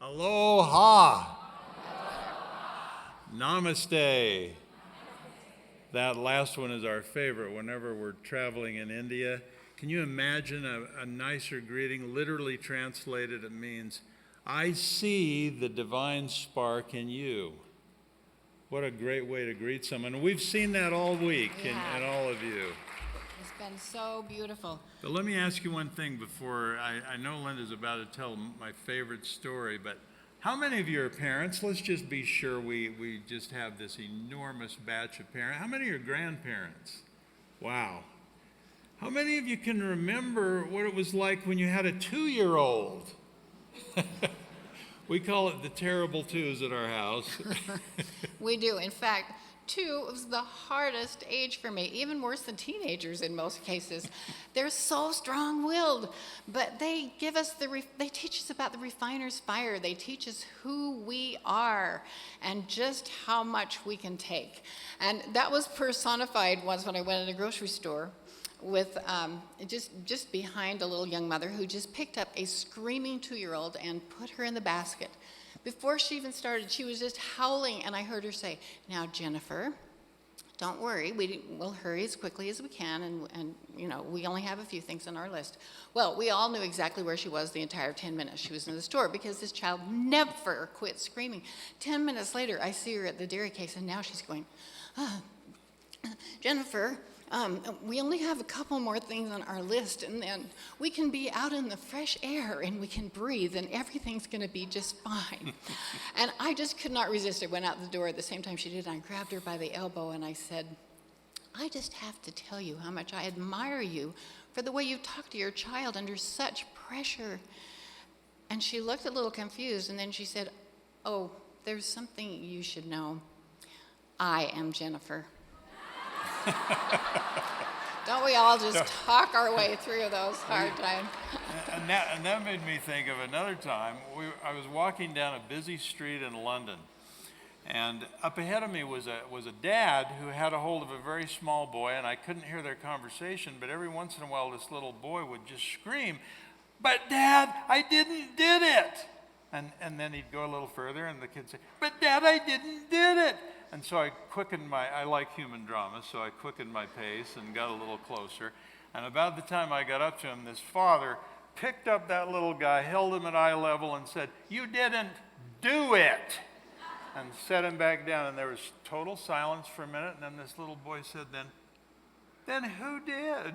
Aloha. Namaste. That last one is our favorite whenever we're traveling in India. Can you imagine a nicer greeting? Literally translated, it means, I see the divine spark in you. What a great way to greet someone. And we've seen that all week in all of you. It's been so beautiful. But let me ask you one thing before, I know Linda's about to tell my favorite story, but how many of you are parents? Let's just be sure we just have this enormous batch of parents. How many are grandparents? Wow. How many of you can remember what it was like when you had a 2-year-old? We call it the terrible twos at our house. We do. In fact, 2 was the hardest age for me, even worse than teenagers in most cases. They're so strong-willed, but they give us they teach us about the refiner's fire. They teach us who we are and just how much we can take. And that was personified once when I went in a grocery store with just behind a little young mother who just picked up a screaming 2-year-old and put her in the basket. Before she even started, she was just howling, and I heard her say, now, Jennifer, don't worry, we'll hurry as quickly as we can, and we only have a few things on our list. Well, we all knew exactly where she was the entire 10 minutes she was in the store, because this child never quit screaming. 10 minutes later, I see her at the dairy case, and now she's going, Jennifer, we only have a couple more things on our list, and then we can be out in the fresh air and we can breathe and everything's going to be just fine. And I just could not resist. I went out the door at the same time she did, and I grabbed her by the elbow and I said, I just have to tell you how much I admire you for the way you talk to your child under such pressure. And she looked a little confused, and then she said, oh, there's something you should know. I am Jennifer. Don't we all just talk our way through those hard times? And that made me think of another time. I was walking down a busy street in London, and up ahead of me was a dad who had a hold of a very small boy, and I couldn't hear their conversation, but every once in a while this little boy would just scream, but Dad, I did it. And then he'd go a little further, and the kid would say, but Dad, I did it. And so I like human drama, so I quickened my pace and got a little closer. And about the time I got up to him, this father picked up that little guy, held him at eye level, and said, you didn't do it. And set him back down, and there was total silence for a minute, and then this little boy said, then who did?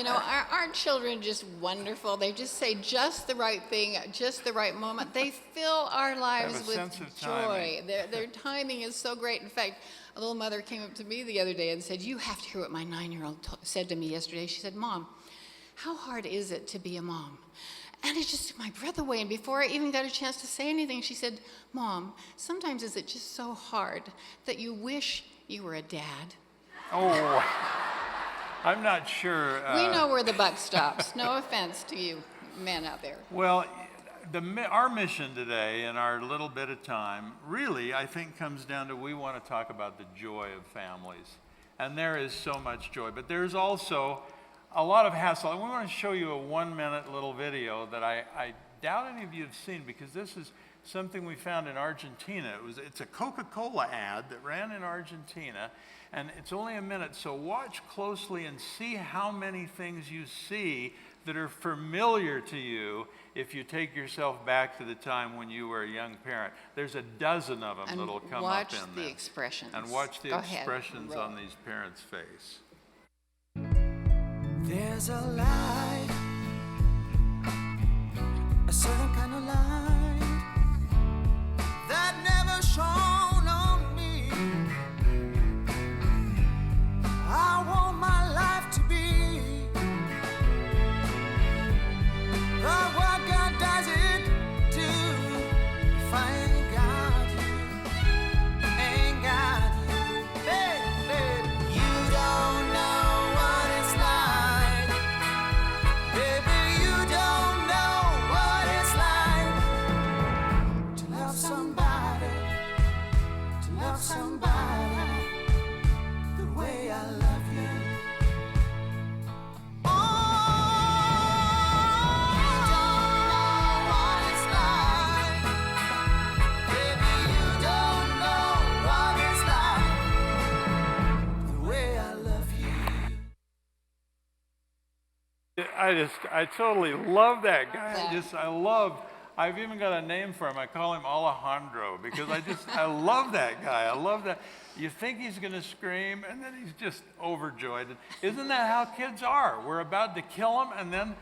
Our children are just wonderful. They just say just the right thing at just the right moment. They fill our lives with joy. Their timing is so great. In fact, a little mother came up to me the other day and said, you have to hear what my 9-year-old said to me yesterday. She said, Mom, how hard is it to be a mom? And it just took my breath away. And before I even got a chance to say anything, she said, Mom, sometimes is it just so hard that you wish you were a dad? Oh, I'm not sure. We know where the buck stops. No offense to you men out there. Well, our mission today in our little bit of time really, I think, comes down to we want to talk about the joy of families. And there is so much joy. But there's also a lot of hassle. And we want to show you a 1-minute little video that I doubt any of you have seen, because this is something we found in Argentina. It's a Coca-Cola ad that ran in Argentina, and it's only a minute, so watch closely and see how many things you see that are familiar to you if you take yourself back to the time when you were a young parent. There's a dozen of them that'll come up in there. Watch the expressions. And watch the expressions on these parents' face. There's a light, a certain kind of light that never shone on me. I want my life to be what God does it do. If I ain't got you, ain't got you, baby, you don't know what it's like. Baby, you don't know what it's like. I totally love that guy. I've even got a name for him. I call him Alejandro because I love that guy. I love that. You think he's going to scream, and then he's just overjoyed. Isn't that how kids are? We're about to kill him, and then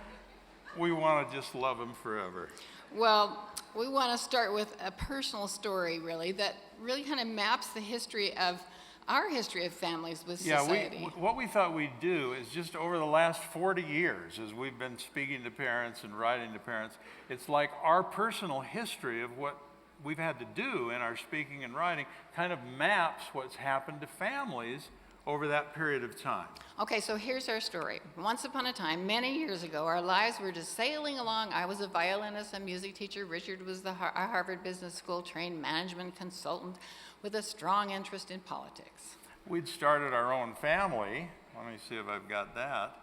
we want to just love him forever. Well, we want to start with a personal story, really, that really kind of maps the history of our history of families with society. What we thought we'd do is just over the last 40 years, as we've been speaking to parents and writing to parents, it's like our personal history of what we've had to do in our speaking and writing kind of maps what's happened to families over that period of time. Okay, so here's our story. Once upon a time, many years ago, our lives were just sailing along. I was a violinist and music teacher. Richard was a Harvard Business School trained management consultant with a strong interest in politics. We'd started our own family. Let me see if I've got that.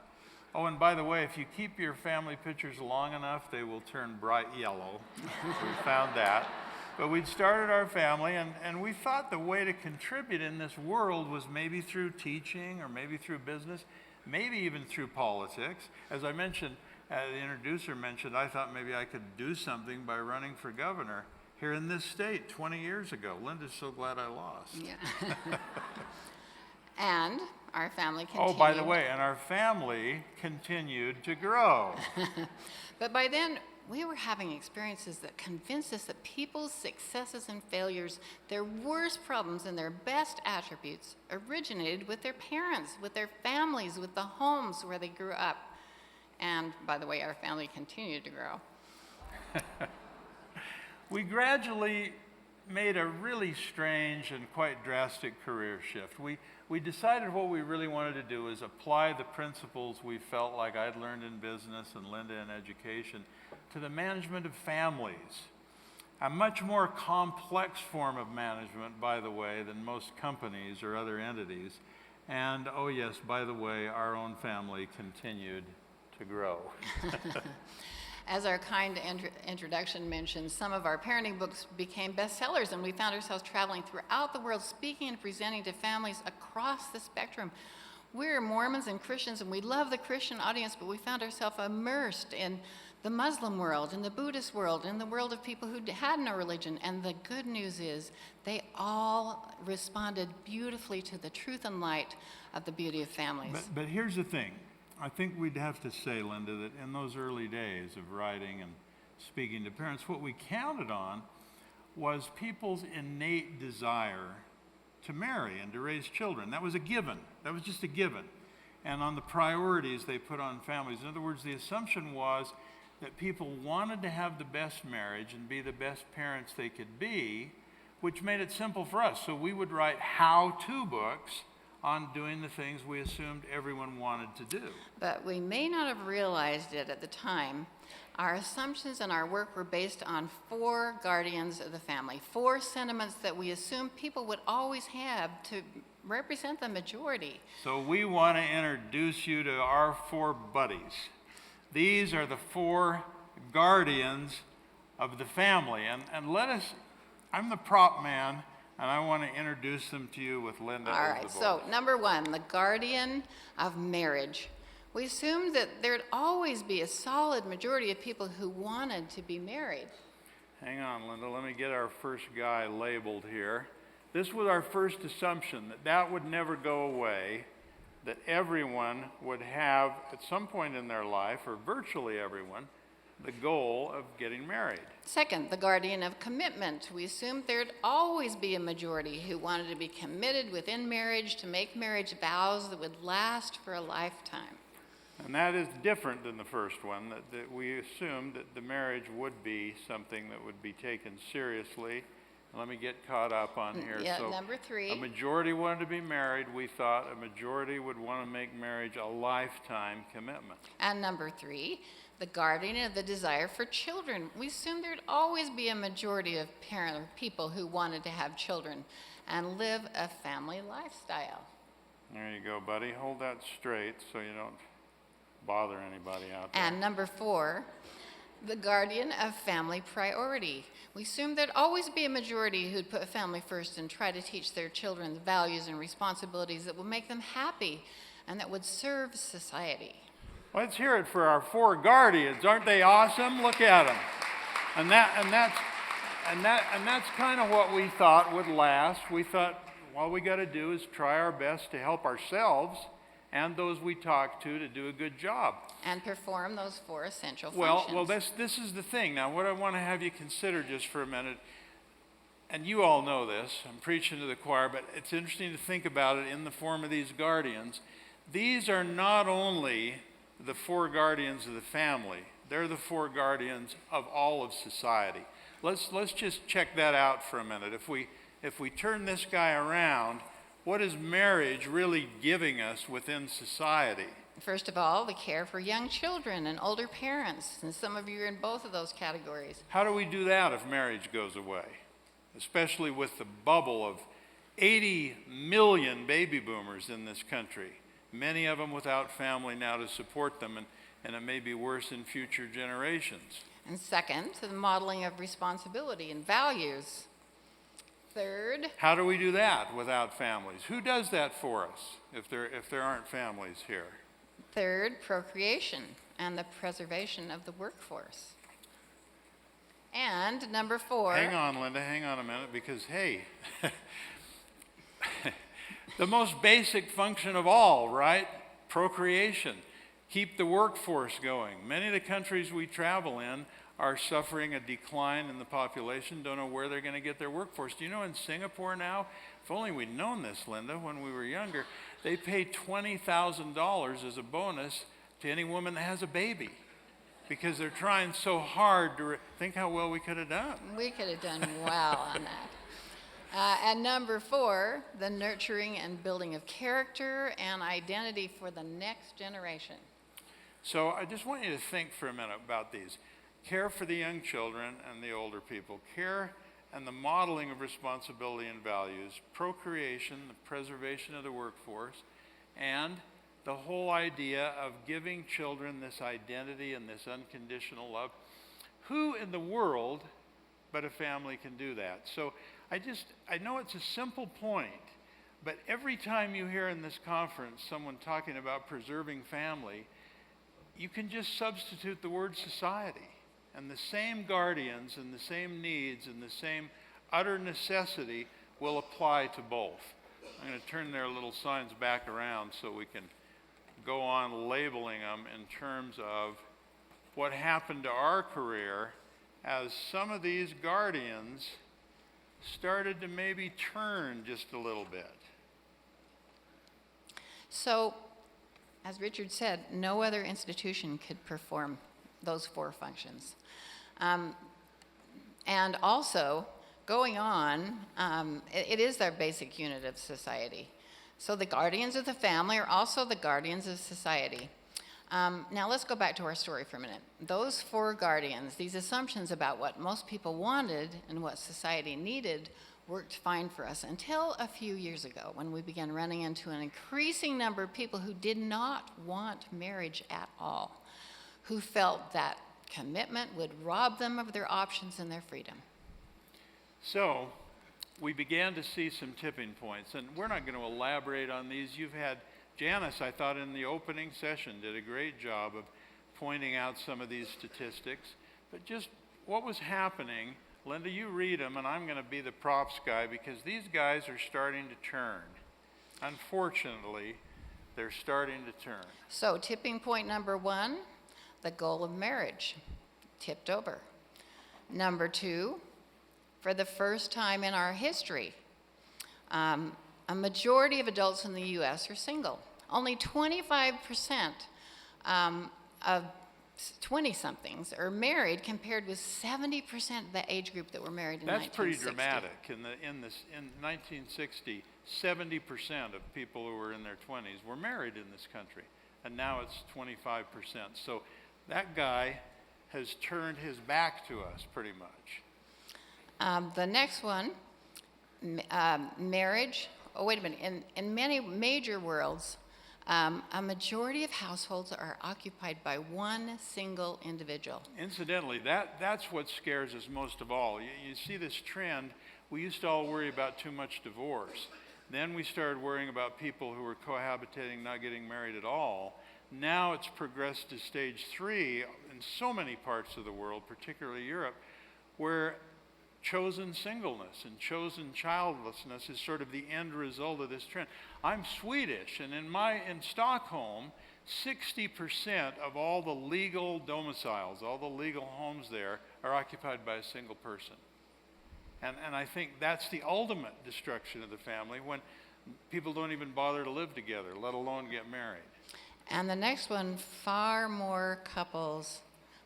Oh, and by the way, if you keep your family pictures long enough, they will turn bright yellow. We found that. But we'd started our family, and we thought the way to contribute in this world was maybe through teaching or maybe through business, maybe even through politics. As I mentioned, the introducer mentioned, I thought maybe I could do something by running for governor here in this state 20 years ago. Linda's so glad I lost. Yeah. And our family continued. Oh, by the way, and our family continued to grow. But by then, we were having experiences that convinced us that people's successes and failures, their worst problems and their best attributes, originated with their parents, with their families, with the homes where they grew up. And by the way, our family continued to grow. We gradually made a really strange and quite drastic career shift. We decided what we really wanted to do is apply the principles we felt like I'd learned in business and Linda in education to the management of families. A much more complex form of management, by the way, than most companies or other entities. And, oh yes, by the way, our own family continued to grow. As our kind introduction mentioned, some of our parenting books became bestsellers, and we found ourselves traveling throughout the world, speaking and presenting to families across the spectrum. We're Mormons and Christians, and we love the Christian audience, but we found ourselves immersed in the Muslim world, in the Buddhist world, in the world of people who had no religion. And the good news is they all responded beautifully to the truth and light of the beauty of families. But here's the thing. I think we'd have to say, Linda, that in those early days of writing and speaking to parents, what we counted on was people's innate desire to marry and to raise children. That was a given. That was just a given. And on the priorities they put on families. In other words, the assumption was that people wanted to have the best marriage and be the best parents they could be, which made it simple for us. So we would write how-to books on doing the things we assumed everyone wanted to do. But we may not have realized it at the time. Our assumptions and our work were based on 4 guardians of the family, 4 sentiments that we assumed people would always have to represent the majority. So we want to introduce you to our 4 buddies. These are the 4 guardians of the family. And let us, I'm the prop man, and I want to introduce them to you with Linda All as right, the voice. so number 1, the guardian of marriage. We assumed that there'd always be a solid majority of people who wanted to be married. Hang on, Linda. Let me get our first guy labeled here. This was our first assumption, that that would never go away, that everyone would have, at some point in their life, or virtually everyone, the goal of getting married. Second, the guardian of commitment. We assumed there'd always be a majority who wanted to be committed within marriage, to make marriage vows that would last for a lifetime. And that is different than the first one, that we assumed that the marriage would be something that would be taken seriously. Let me get caught up on here. Yeah, so number 3. A majority wanted to be married. We thought a majority would want to make marriage a lifetime commitment. And number 3, the guardian of the desire for children. We assumed there'd always be a majority of people who wanted to have children and live a family lifestyle. There you go, buddy. Hold that straight so you don't bother anybody out there. And number 4, the guardian of family priority. We assumed there'd always be a majority who'd put family first and try to teach their children the values and responsibilities that would make them happy and that would serve society. Let's hear it for our 4 guardians. Aren't they awesome? Look at them. And that's kind of what we thought would last. We thought all we got to do is try our best to help ourselves and those we talk to do a good job. And perform those 4 essential functions. Well, this is the thing. Now, what I want to have you consider just for a minute, and you all know this, I'm preaching to the choir, but it's interesting to think about it in the form of these guardians. These are not only the 4 guardians of the family, they're the 4 guardians of all of society. Let's just check that out for a minute. If we turn this guy around, what is marriage really giving us within society? First of all, the care for young children and older parents, and some of you are in both of those categories. How do we do that if marriage goes away? Especially with the bubble of 80 million baby boomers in this country, many of them without family now to support them, and it may be worse in future generations. And second, the modeling of responsibility and values. Third, how do we do that without families? Who does that for us if there aren't families here? Third, procreation and the preservation of the workforce. And number 4. Hang on, Linda, hang on a minute, because hey, the most basic function of all, right? Procreation. Keep the workforce going. Many of the countries we travel in are suffering a decline in the population, don't know where they're going to get their workforce. Do you know in Singapore now, if only we'd known this, Linda, when we were younger, they pay $20,000 as a bonus to any woman that has a baby because they're trying so hard to think how well we could have done. We could have done well on that. And number 4, the nurturing and building of character and identity for the next generation. So I just want you to think for a minute about these. Care for the young children and the older people, care and the modeling of responsibility and values, procreation, the preservation of the workforce, and the whole idea of giving children this identity and this unconditional love. Who in the world but a family can do that? So I know it's a simple point, but every time you hear in this conference someone talking about preserving family, you can just substitute the word society. And the same guardians and the same needs and the same utter necessity will apply to both. I'm going to turn their little signs back around so we can go on labeling them in terms of what happened to our career as some of these guardians started to maybe turn just a little bit. So, as Richard said, no other institution could perform those 4 functions. And also, going on, it is our basic unit of society. So the guardians of the family are also the guardians of society. Now let's go back to our story for a minute. Those 4 guardians, these assumptions about what most people wanted and what society needed, worked fine for us until a few years ago when we began running into an increasing number of people who did not want marriage at all, who felt that commitment would rob them of their options and their freedom. So we began to see some tipping points, and we're not going to elaborate on these. You've had Janice, I thought, in the opening session did a great job of pointing out some of these statistics, but just what was happening. Linda, you read them, and I'm going to be the props guy because these guys are starting to turn. Unfortunately, they're starting to turn. So tipping point number 1, the goal of marriage tipped over. Number 2, for the first time in our history, a majority of adults in the U.S. are single. Only 25% of 20-somethings are married, compared with 70% of the age group that were married in 1960. That's pretty dramatic. In 1960, 70% of people who were in their 20s were married in this country, and now it's 25%. So that guy has turned his back to us pretty much. The next one, marriage. Oh, wait a minute. In many major worlds, a majority of households are occupied by one single individual. Incidentally, that's what scares us most of all. You see this trend. We used to all worry about too much divorce. Then we started worrying about people who were cohabitating, not getting married at all. Now it's progressed to stage 3 in so many parts of the world, particularly Europe, where chosen singleness and chosen childlessness is sort of the end result of this trend. I'm Swedish, and in Stockholm, 60% of all the legal domiciles, all the legal homes there, are occupied by a single person. And I think that's the ultimate destruction of the family, when people don't even bother to live together, let alone get married. And the next one, far more couples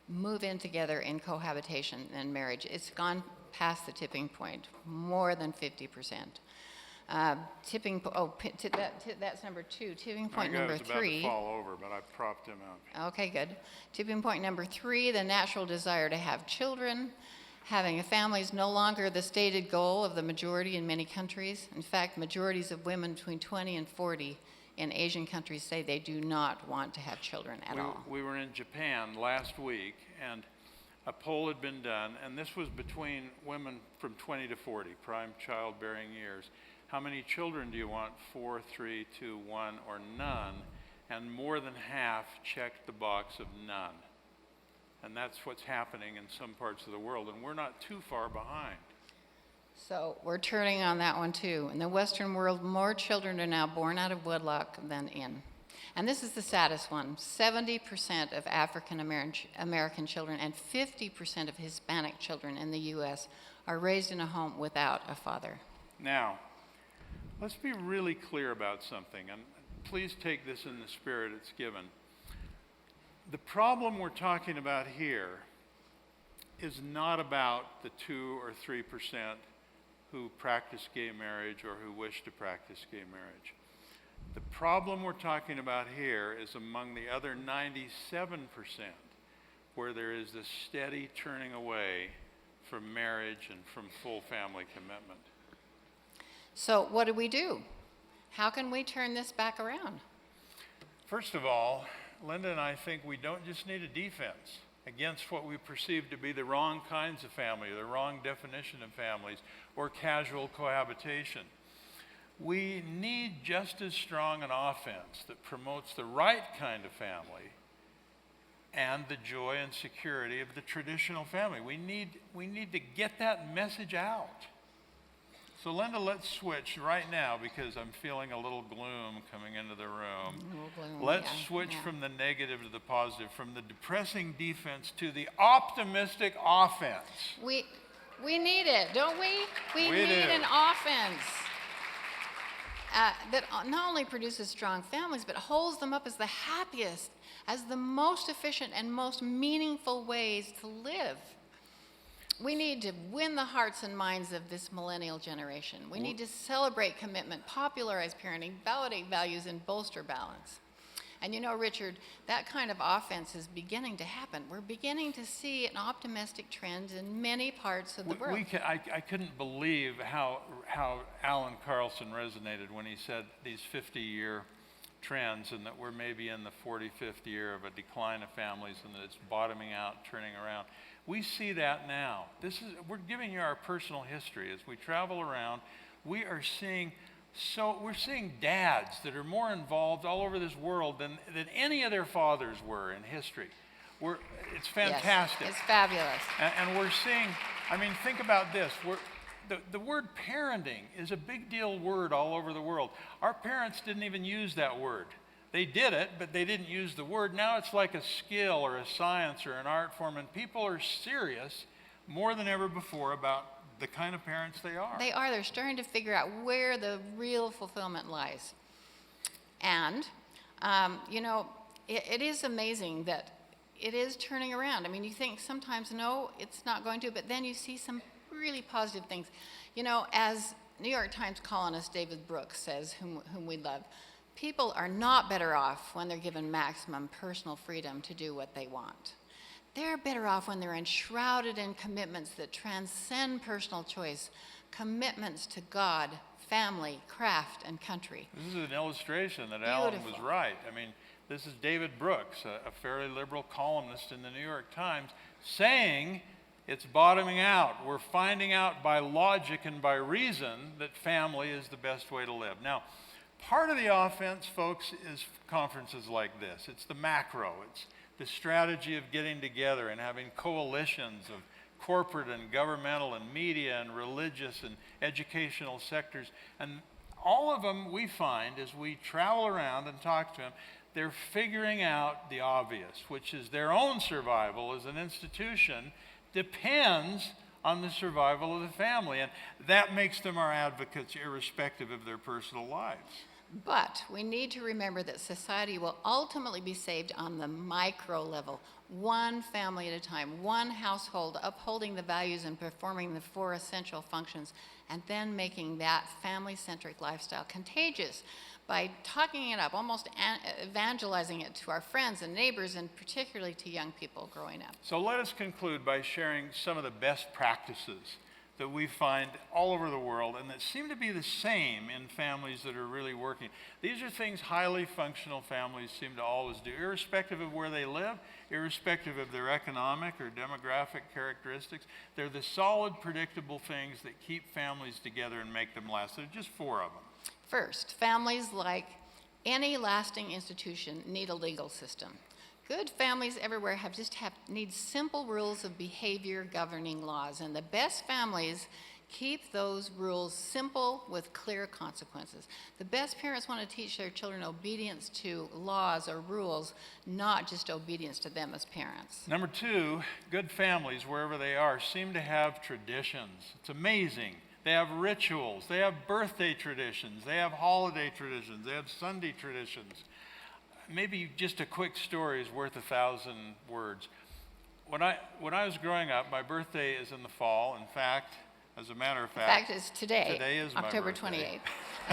move in together in cohabitation than marriage. It's gone past the tipping point, more than 50%. That's number 2. Tipping point number 3. My guy was about to fall over, but I propped him up. Okay, good. Tipping point number 3, the natural desire to have children. Having a family is no longer the stated goal of the majority in many countries. In fact, majorities of women between 20 and 40 in Asian countries say they do not want to have children at all. We were in Japan last week, and a poll had been done, and this was between women from 20 to 40, prime childbearing years. How many children do you want? 4, 3, 2, 1, or none? And more than half checked the box of none. And that's what's happening in some parts of the world, and we're not too far behind. So we're turning on that one too. In the Western world, more children are now born out of wedlock than in. And this is the saddest one. 70% of African American children and 50% of Hispanic children in the U.S. are raised in a home without a father. Now, let's be really clear about something, and please take this in the spirit it's given. The problem we're talking about here is not about the 2 or 3% who practice gay marriage or who wish to practice gay marriage. The problem we're talking about here is among the other 97%, where there is this steady turning away from marriage and from full family commitment. So what do? How can we turn this back around? First of all, Linda and I think we don't just need a defense against what we perceive to be the wrong kinds of family, the wrong definition of families, or casual cohabitation. We need just as strong an offense that promotes the right kind of family and the joy and security of the traditional family. We need to get that message out. So Linda, let's switch right now, because I'm feeling a little gloom coming into the room. Let's switch from the negative to the positive, from the depressing defense to the optimistic offense. We need it, don't we? We need an offense that not only produces strong families, but holds them up as the happiest, as the most efficient and most meaningful ways to live. We need to win the hearts and minds of this millennial generation. We need to celebrate commitment, popularize parenting, validate values, and bolster balance. And you know, Richard, that kind of offense is beginning to happen. We're beginning to see an optimistic trend in many parts of the world. I couldn't believe how Alan Carlson resonated when he said these 50-year trends, and that we're maybe in the 45th year of a decline of families, and that it's bottoming out, turning around. We see that now. We're giving you our personal history. As we travel around, we're seeing dads that are more involved all over this world than any of their fathers were in history. It's fantastic. Yes, it's fabulous. And we're seeing, think about this. The word parenting is a big deal word all over the world. Our parents didn't even use that word. They did it, but they didn't use the word. Now it's like a skill or a science or an art form, and people are serious more than ever before about the kind of parents they are. They are. They're starting to figure out where the real fulfillment lies. And, it is amazing that it is turning around. You think sometimes, no, it's not going to, but then you see some really positive things. As New York Times columnist David Brooks says, whom we love, people are not better off when they're given maximum personal freedom to do what they want. They're better off when they're enshrouded in commitments that transcend personal choice, commitments to God, family, craft, and country. This is an illustration that Alan was right. This is David Brooks, a fairly liberal columnist in the New York Times, saying it's bottoming out. We're finding out by logic and by reason that family is the best way to live. Now, Part of the offense, folks, is conferences like this. It's the macro. It's the strategy of getting together and having coalitions of corporate and governmental and media and religious and educational sectors. And all of them, we find, as we travel around and talk to them, they're figuring out the obvious, which is their own survival as an institution depends on the survival of the family. And that makes them our advocates irrespective of their personal lives. But we need to remember that society will ultimately be saved on the micro level, one family at a time, one household upholding the values and performing the 4 essential functions, and then making that family-centric lifestyle contagious by talking it up, almost evangelizing it to our friends and neighbors, and particularly to young people growing up. So let us conclude by sharing some of the best practices that we find all over the world and that seem to be the same in families that are really working. These are things highly functional families seem to always do, irrespective of where they live, irrespective of their economic or demographic characteristics. They're the solid, predictable things that keep families together and make them last. There are just 4 of them. First, families, like any lasting institution, need a legal system. Good families everywhere need simple rules of behavior governing laws, and the best families keep those rules simple with clear consequences. The best parents want to teach their children obedience to laws or rules, not just obedience to them as parents. Number 2, good families, wherever they are, seem to have traditions. It's amazing. They have rituals. They have birthday traditions. They have holiday traditions. They have Sunday traditions. Maybe just a quick story is worth 1,000 words. When I was growing up, my birthday is in the fall. In fact, as a matter of fact, The fact is today is my October birthday. 28th.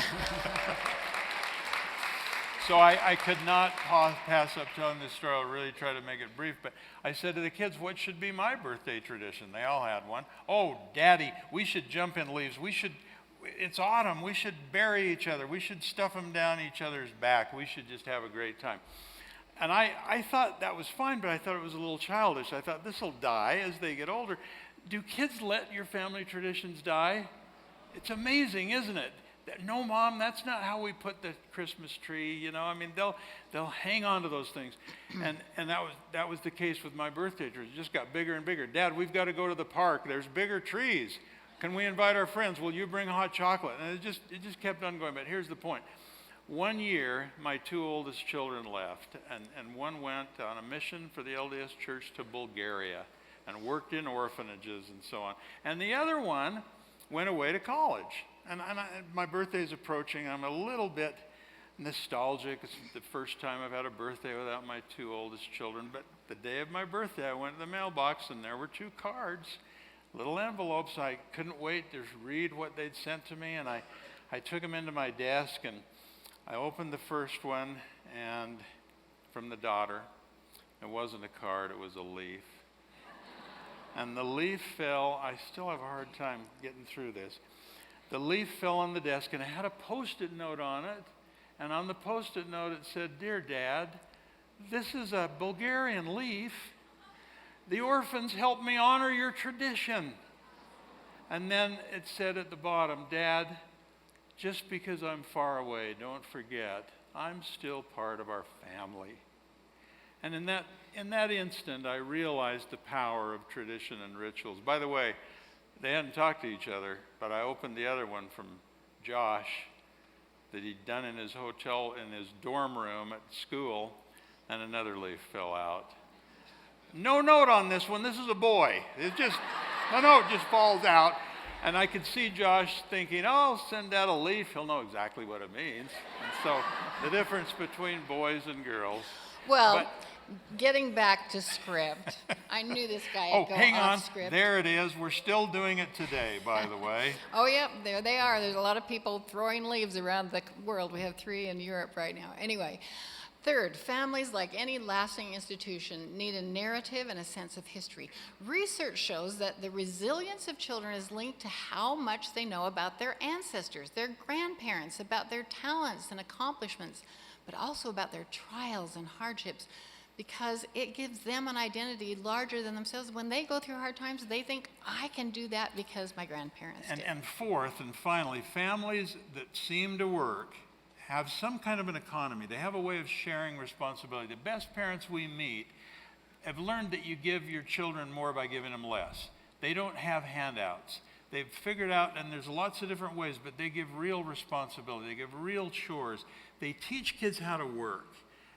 So I could not pass up telling this story. I'll really try to make it brief. But I said to the kids, what should be my birthday tradition? They all had one. Oh, Daddy, we should jump in leaves. It's autumn. We should bury each other. We should stuff them down each other's back. We should just have a great time. And I thought that was fine, but I thought it was a little childish. I thought this will die as they get older. Do kids let your family traditions die? It's amazing, isn't it? No, Mom, that's not how we put the Christmas tree. You know, I mean, they'll hang on to those things. And that was the case with my birthday tree. It just got bigger and bigger. Dad, we've got to go to the park. There's bigger trees. Can we invite our friends? Will you bring hot chocolate? And it just kept on going. But here's the point. One year, my 2 oldest children left, and one went on a mission for the LDS Church to Bulgaria and worked in orphanages and so on. And the other one went away to college. And my birthday is approaching. I'm a little bit nostalgic. It's the first time I've had a birthday without my 2 oldest children. But the day of my birthday, I went to the mailbox, and there were 2 cards. Little envelopes. I couldn't wait to read what they'd sent to me, and I took them into my desk, and I opened the first one, and from the daughter. It wasn't a card, it was a leaf. And the leaf fell. I still have a hard time getting through this. The leaf fell on the desk, and it had a Post-it note on it, and on the Post-it note it said, Dear Dad, this is a Bulgarian leaf. The orphans help me honor your tradition. And then it said at the bottom, Dad, just because I'm far away, don't forget, I'm still part of our family. And in that instant, I realized the power of tradition and rituals. By the way, they hadn't talked to each other, but I opened the other one from Josh that he'd done in his hotel, in his dorm room at school, and another leaf fell out. No note on this one. This is a boy. The note just falls out. And I could see Josh thinking, oh, send out a leaf. He'll know exactly what it means. And so the difference between boys and girls. Well, getting back to script, I knew this guy would go hang on. off script. There it is. We're still doing it today, by the way. Oh, yep, there they are. There's a lot of people throwing leaves around the world. We have 3 in Europe right now. Anyway. Third, families, like any lasting institution, need a narrative and a sense of history. Research shows that the resilience of children is linked to how much they know about their ancestors, their grandparents, about their talents and accomplishments, but also about their trials and hardships, because it gives them an identity larger than themselves. When they go through hard times, they think, I can do that because my grandparents did. And fourth, and finally, families that seem to work have some kind of an economy. They have a way of sharing responsibility. The best parents we meet have learned that you give your children more by giving them less. They don't have handouts. They've figured out, and there's lots of different ways, but they give real responsibility. They give real chores. They teach kids how to work,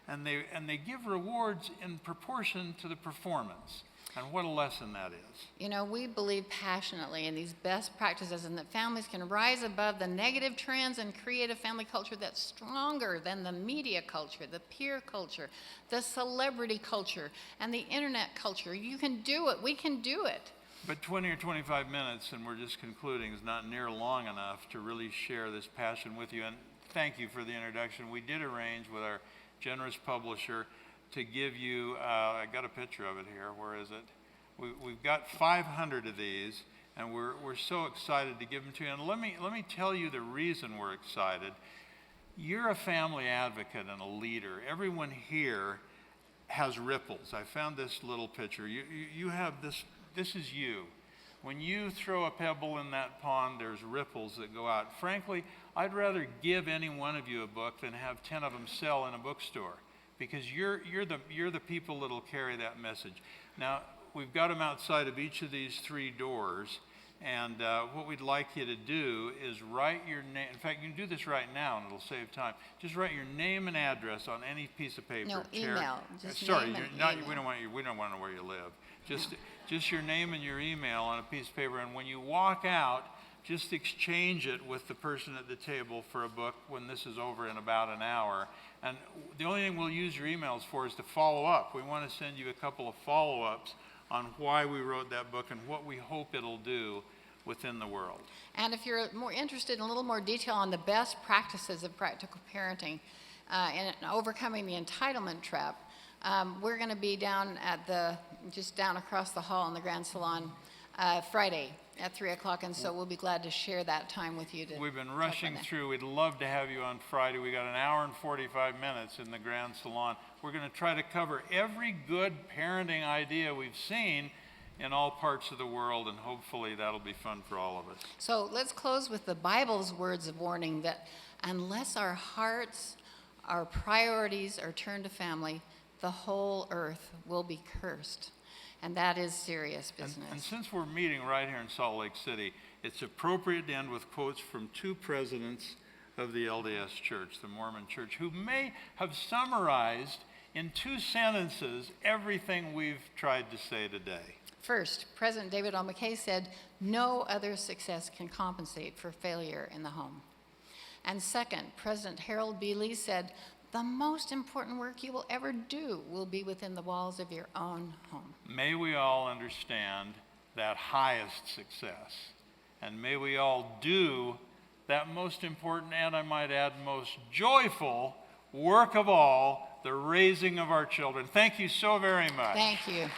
and they give rewards in proportion to the performance. And what a lesson that is. You know, we believe passionately in these best practices and that families can rise above the negative trends and create a family culture that's stronger than the media culture, the peer culture, the celebrity culture, and the internet culture. You can do it. We can do it. But 20 or 25 minutes, and we're just concluding, is not near long enough to really share this passion with you. And thank you for the introduction. We did arrange with our generous publisher to give you, I got a picture of it here, where is it? We've got 500 of these, and we're so excited to give them to you. And let me tell you the reason we're excited. You're a family advocate and a leader. Everyone here has ripples. I found this little picture. You have this is you. When you throw a pebble in that pond, there's ripples that go out. Frankly, I'd rather give any one of you a book than have 10 of them sell in a bookstore, because you're the people that'll carry that message. Now, we've got them outside of each of these 3 doors, and what we'd like you to do is write your name. In fact, you can do this right now, and it'll save time. Just write your name and address on any piece of paper. No, email. Just sorry, name you're and not. email. We don't want to know where you live. Just your name and your email on a piece of paper, and when you walk out, just exchange it with the person at the table for a book when this is over in about an hour. And the only thing we'll use your emails for is to follow up. We want to send you a couple of follow-ups on why we wrote that book and what we hope it'll do within the world. And if you're more interested in a little more detail on the best practices of practical parenting and overcoming the entitlement trap, we're going to be down at just down across the hall in the Grand Salon Friday at 3 o'clock, and so we'll be glad to share that time with you. We've been rushing through. We'd love to have you on Friday. We got an hour and 45 minutes in the Grand Salon. We're going to try to cover every good parenting idea we've seen in all parts of the world, and hopefully that'll be fun for all of us. So let's close with the Bible's words of warning that unless our hearts, our priorities are turned to family, the whole earth will be cursed. And that is serious business. And since we're meeting right here in Salt Lake City, it's appropriate to end with quotes from 2 presidents of the LDS Church, the Mormon Church, who may have summarized in 2 sentences everything we've tried to say today. First, President David O. McKay said, "No other success can compensate for failure in the home." And second, President Harold B. Lee said, "The most important work you will ever do will be within the walls of your own home." May we all understand that highest success, and may we all do that most important, and I might add most joyful work of all, the raising of our children. Thank you so very much. Thank you.